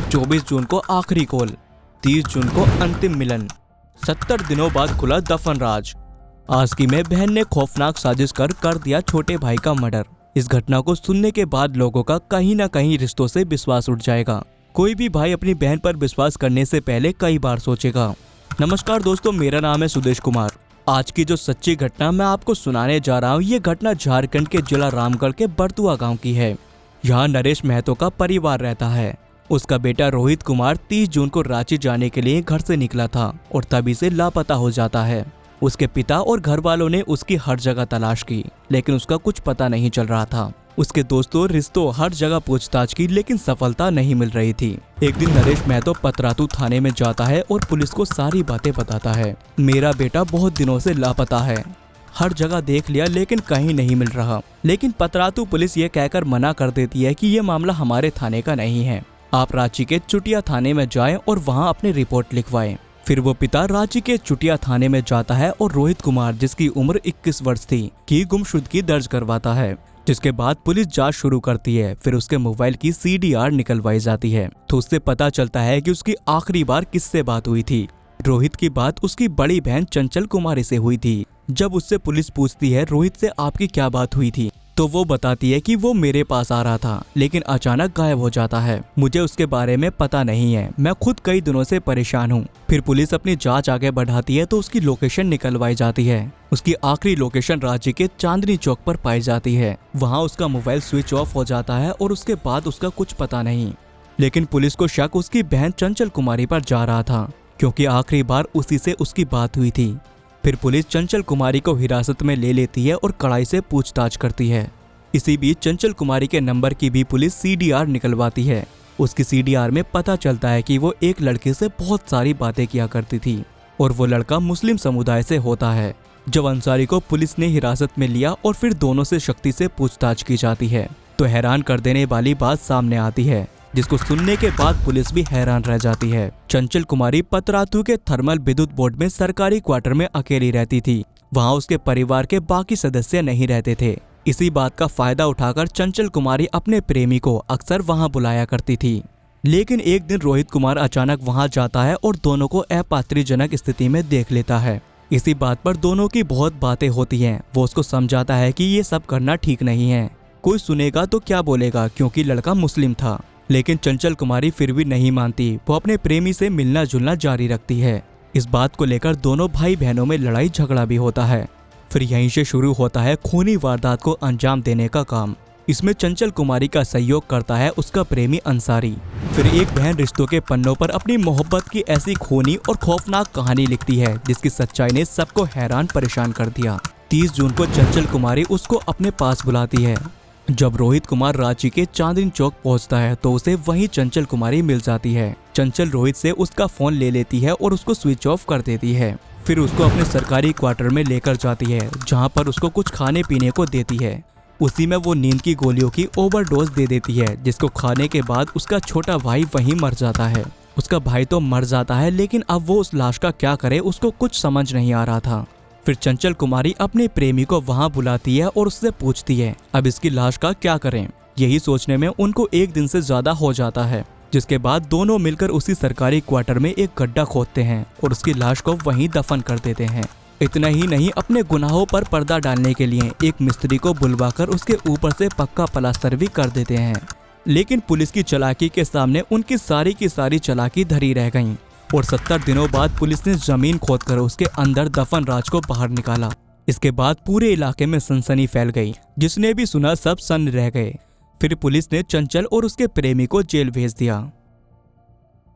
24 जून को आखिरी कॉल, 30 जून को अंतिम मिलन, 70 दिनों बाद खुला दफन राज। आस्की में बहन ने खौफनाक साजिश कर दिया छोटे भाई का मर्डर। इस घटना को सुनने के बाद लोगों का कहीं न कहीं रिश्तों से विश्वास उठ जाएगा। कोई भी भाई अपनी बहन पर विश्वास करने से पहले कई बार सोचेगा। नमस्कार दोस्तों, मेरा नाम है सुदेश कुमार। आज की जो सच्ची घटना मैं आपको सुनाने जा रहा हूँ, ये घटना झारखंड के जिला रामगढ़ के बरतुआ गांव की है। यहाँ नरेश महतो का परिवार रहता है। उसका बेटा रोहित कुमार 30 जून को रांची जाने के लिए घर से निकला था और तभी से लापता हो जाता है। उसके पिता और घर वालों ने उसकी हर जगह तलाश की, लेकिन उसका कुछ पता नहीं चल रहा था। उसके दोस्तों, रिश्तों, हर जगह पूछताछ की, लेकिन सफलता नहीं मिल रही थी। एक दिन नरेश महतो पतरातू थाने में जाता है और पुलिस को सारी बातें बताता है। मेरा बेटा बहुत दिनों से लापता है, हर जगह देख लिया लेकिन कहीं नहीं मिल रहा। लेकिन पतरातू पुलिस ये कहकर मना कर देती है कि ये मामला हमारे थाने का नहीं है, आप रांची के चुटिया थाने में जाएं और वहां अपनी रिपोर्ट लिखवाएं। फिर वो पिता रांची के चुटिया थाने में जाता है और रोहित कुमार, जिसकी उम्र 21 वर्ष थी, की गुमशुदगी दर्ज करवाता है। जिसके बाद पुलिस जांच शुरू करती है। फिर उसके मोबाइल की CDR निकलवाई जाती है तो उससे पता चलता है कि उसकी आखिरी बार किससे बात हुई थी। रोहित की बात उसकी बड़ी बहन चंचल कुमारी से हुई थी। जब उससे पुलिस पूछती है रोहित से आपकी क्या बात हुई थी, तो वो बताती है कि वो मेरे पास आ रहा था लेकिन अचानक गायब हो जाता है। मुझे उसके बारे में पता नहीं है, मैं खुद कई दिनों से परेशान हूँ। फिर पुलिस अपनी जांच आगे बढ़ाती है तो उसकी लोकेशन निकलवाई जाती है। उसकी आखिरी लोकेशन रांची के चांदनी चौक पर पाई जाती है। वहाँ उसका मोबाइल स्विच ऑफ हो जाता है और उसके बाद उसका कुछ पता नहीं। लेकिन पुलिस को शक उसकी बहन चंचल कुमारी पर जा रहा था, क्योंकि आखिरी बार उसी से उसकी बात हुई थी। फिर पुलिस चंचल कुमारी को हिरासत में ले लेती है और कड़ाई से पूछताछ करती है। इसी बीच चंचल कुमारी के नंबर की भी पुलिस CDR निकलवाती है। उसकी CDR में पता चलता है कि वो एक लड़के से बहुत सारी बातें किया करती थी और वो लड़का मुस्लिम समुदाय से होता है। जब अंसारी को पुलिस ने हिरासत में लिया और फिर दोनों से सख्ती से पूछताछ की जाती है तो हैरान कर देने वाली बात सामने आती है, जिसको सुनने के बाद पुलिस भी हैरान रह जाती है। चंचल कुमारी पतरातू के थर्मल विद्युत बोर्ड में सरकारी क्वार्टर में अकेली रहती थी। वहाँ उसके परिवार के बाकी सदस्य नहीं रहते थे। इसी बात का फायदा उठाकर चंचल कुमारी अपने प्रेमी को अक्सर वहाँ बुलाया करती थी। लेकिन एक दिन रोहित कुमार अचानक वहाँ जाता है और दोनों को अपात्रीजनक स्थिति में देख लेता है। इसी बात पर दोनों की बहुत बातें होती हैं। वो उसको समझाता है कि ये सब करना ठीक नहीं है, कोई सुनेगा तो क्या बोलेगा, क्योंकि लड़का मुस्लिम था। लेकिन चंचल कुमारी फिर भी नहीं मानती। वो अपने प्रेमी से मिलना जुलना जारी रखती है। इस बात को लेकर दोनों भाई बहनों में लड़ाई झगड़ा भी होता है। फिर यहीं से शुरू होता है खूनी वारदात को अंजाम देने का काम। इसमें चंचल कुमारी का सहयोग करता है उसका प्रेमी अंसारी। फिर एक बहन रिश्तों के पन्नों पर अपनी मोहब्बत की ऐसी खूनी और खौफनाक कहानी लिखती है, जिसकी सच्चाई ने सबको हैरान परेशान कर दिया। 30 जून को चंचल कुमारी उसको अपने पास बुलाती है। जब रोहित कुमार रांची के चांदनी चौक पहुंचता है तो उसे वहीं चंचल कुमारी मिल जाती है। चंचल रोहित से उसका फोन ले लेती है और उसको स्विच ऑफ कर देती है। फिर उसको अपने सरकारी क्वार्टर में लेकर जाती है, जहां पर उसको कुछ खाने पीने को देती है। उसी में वो नींद की गोलियों की ओवरडोज दे देती है, जिसको खाने के बाद उसका छोटा भाई वहीं मर जाता है। उसका भाई तो मर जाता है, लेकिन अब वो उस लाश का क्या करे उसको कुछ समझ नहीं आ रहा था। फिर चंचल कुमारी अपने प्रेमी को वहां बुलाती है और उससे पूछती है अब इसकी लाश का क्या करें। यही सोचने में उनको एक दिन से ज्यादा हो जाता है, जिसके बाद दोनों मिलकर उसी सरकारी क्वार्टर में एक गड्ढा खोदते हैं और उसकी लाश को वहीं दफन कर देते हैं। इतना ही नहीं, अपने गुनाहों पर पर्दा डालने के लिए एक मिस्त्री को बुलवाकर उसके ऊपर से पक्का प्लास्टर भी कर देते हैं। लेकिन पुलिस की चालाकी के सामने उनकी सारी की सारी चालाकी धरी रह गई और 70 दिनों बाद पुलिस ने जमीन खोदकर उसके अंदर दफन राज को बाहर निकाला। इसके बाद पूरे इलाके में सनसनी फैल गई। जिसने भी सुना सब सन्न रह गए। फिर पुलिस ने चंचल और उसके प्रेमी को जेल भेज दिया।